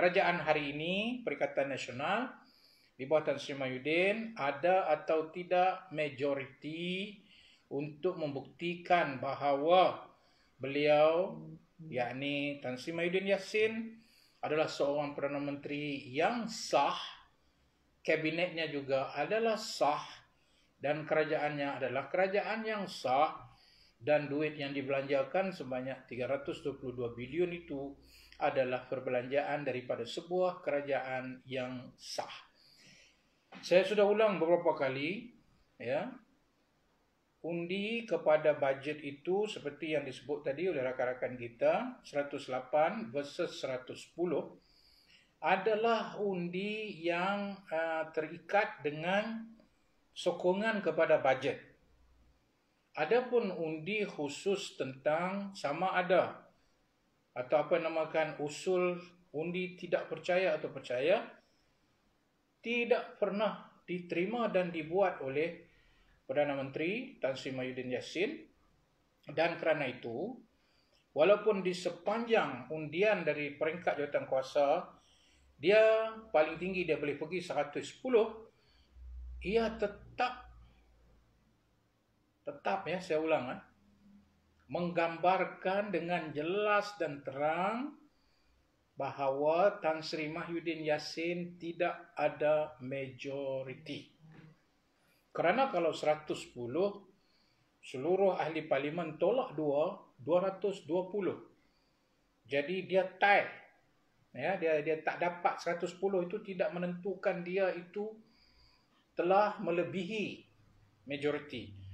kerajaan hari ini, Perikatan Nasional di bawah Tan Sri Mahyudin, ada atau tidak majoriti untuk membuktikan bahawa beliau, yakni Tan Sri Mahyudin Yassin, adalah seorang Perdana Menteri yang sah, kabinetnya juga adalah sah, dan kerajaannya adalah kerajaan yang sah, dan duit yang dibelanjakan sebanyak 322 bilion itu adalah perbelanjaan daripada sebuah kerajaan yang sah. Saya sudah ulang beberapa kali, ya, undi kepada bajet itu seperti yang disebut tadi oleh rakan-rakan kita, 108 versus 110, adalah undi yang terikat dengan sokongan kepada bajet. Adapun undi khusus tentang sama ada atau apa namakan usul undi tidak percaya atau percaya, tidak pernah diterima dan dibuat oleh Perdana Menteri Tan Sri Mahyudin Yassin. Dan kerana itu, walaupun di sepanjang undian dari peringkat jawatan kuasa, dia paling tinggi dia boleh pergi 110, ia tetap ya, saya ulang, menggambarkan dengan jelas dan terang bahawa Tan Sri Mahyudin Yassin tidak ada majoriti. Kerana kalau 110, seluruh ahli parlimen tolak 220. Jadi dia tie. Ya, dia tak dapat 110 itu tidak menentukan dia itu telah melebihi majoriti.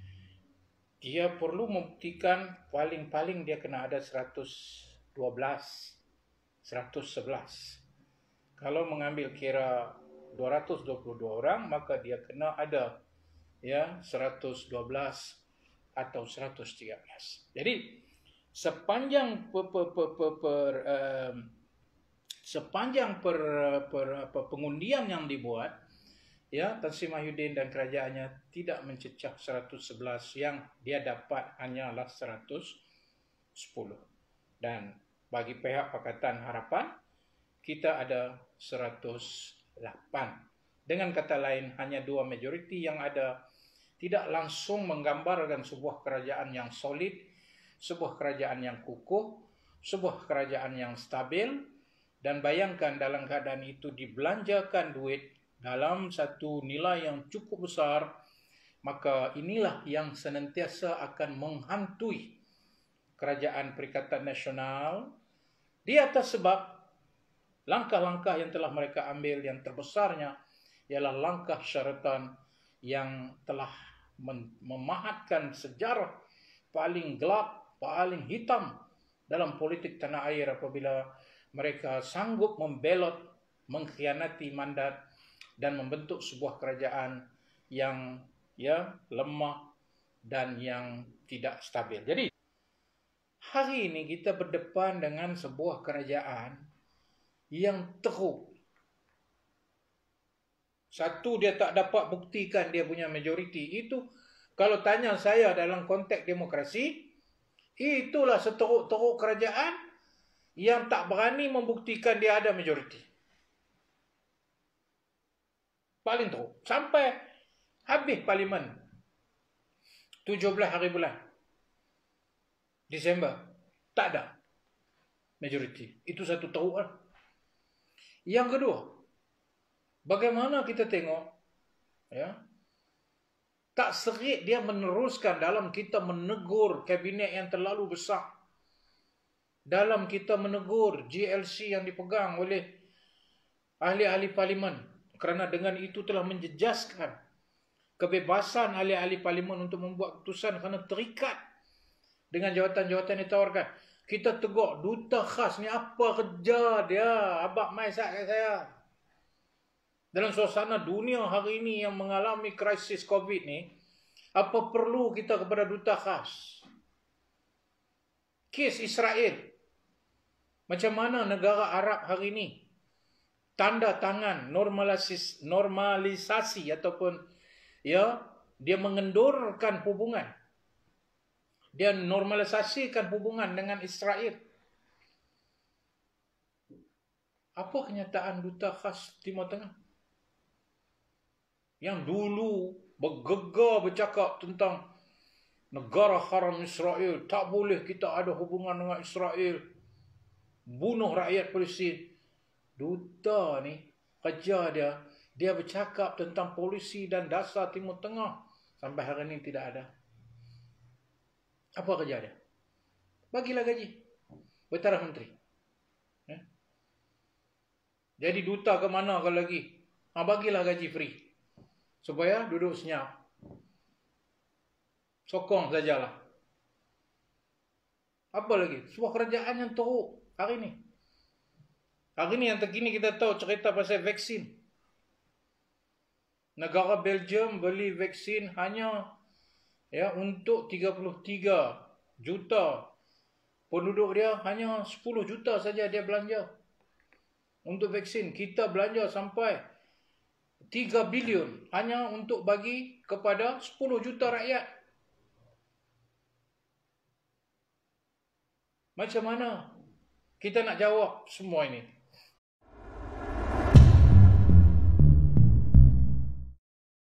Dia perlu membuktikan paling-paling dia kena ada 112, 111. Kalau mengambil kira 222 orang, maka dia kena ada ya 112 atau 113. Jadi sepanjang pengundian yang dibuat, ya, Tan Sri Mahyudin dan kerajaannya tidak mencecah 111, yang dia dapat hanyalah 110. Dan bagi pihak Pakatan Harapan, kita ada 108. Dengan kata lain, hanya dua majoriti yang ada tidak langsung menggambarkan sebuah kerajaan yang solid, sebuah kerajaan yang kukuh, sebuah kerajaan yang stabil. Dan bayangkan dalam keadaan itu dibelanjakan duit dalam satu nilai yang cukup besar, maka inilah yang senantiasa akan menghantui kerajaan Perikatan Nasional di atas sebab langkah-langkah yang telah mereka ambil, yang terbesarnya ialah langkah syaratan yang telah memahatkan sejarah paling gelap, paling hitam dalam politik tanah air apabila mereka sanggup membelot, mengkhianati mandat dan membentuk sebuah kerajaan yang ya lemah dan yang tidak stabil. Jadi hari ini kita berdepan dengan sebuah kerajaan yang teruk. Satu, dia tak dapat buktikan dia punya majoriti. Itu kalau tanya saya dalam konteks demokrasi, itulah seteruk-teruk kerajaan yang tak berani membuktikan dia ada majoriti. Paling teruk. Sampai habis parlimen 17 hari bulan Disember, tak ada majoriti. Itu satu teruk lah. Yang kedua, bagaimana kita tengok, ya, tak serit dia meneruskan dalam kita menegur kabinet yang terlalu besar, dalam kita menegur GLC yang dipegang oleh ahli-ahli parlimen. Kerana dengan itu telah menjejaskan kebebasan ahli-ahli parlimen untuk membuat keputusan kerana terikat dengan jawatan-jawatan yang ditawarkan. Kita tegur duta khas ni apa kerja dia, abang mai kat saya. Dalam suasana dunia hari ini yang mengalami krisis COVID ni, apa perlu kita kepada duta khas? Kes Israel, macam mana negara Arab hari ini tanda tangan normalisasi ataupun ya dia mengendurkan hubungan, dia normalisasikan hubungan dengan Israel. Apa kenyataan duta khas Timur Tengah? Yang dulu bergegar bercakap tentang negara haram Israel, tak boleh kita ada hubungan dengan Israel, bunuh rakyat Palestin. Duta ni, kerja dia bercakap tentang polisi dan dasar Timur Tengah. Sampai hari ini tidak ada. Apa kerja dia? Bagilah gaji. Bertaraf menteri. Jadi duta ke mana kalau lagi? Bagilah gaji free. Supaya duduk senyap. Sokong sajalah. Apa lagi? Sebuah kerajaan yang teruk hari ini. Hari ini yang terkini kita tahu cerita pasal vaksin. Negara Belgium beli vaksin hanya untuk 33 juta. Penduduk dia hanya 10 juta saja dia belanja untuk vaksin. Kita belanja sampai 3 bilion hanya untuk bagi kepada 10 juta rakyat. Macam mana kita nak jawab semua ini?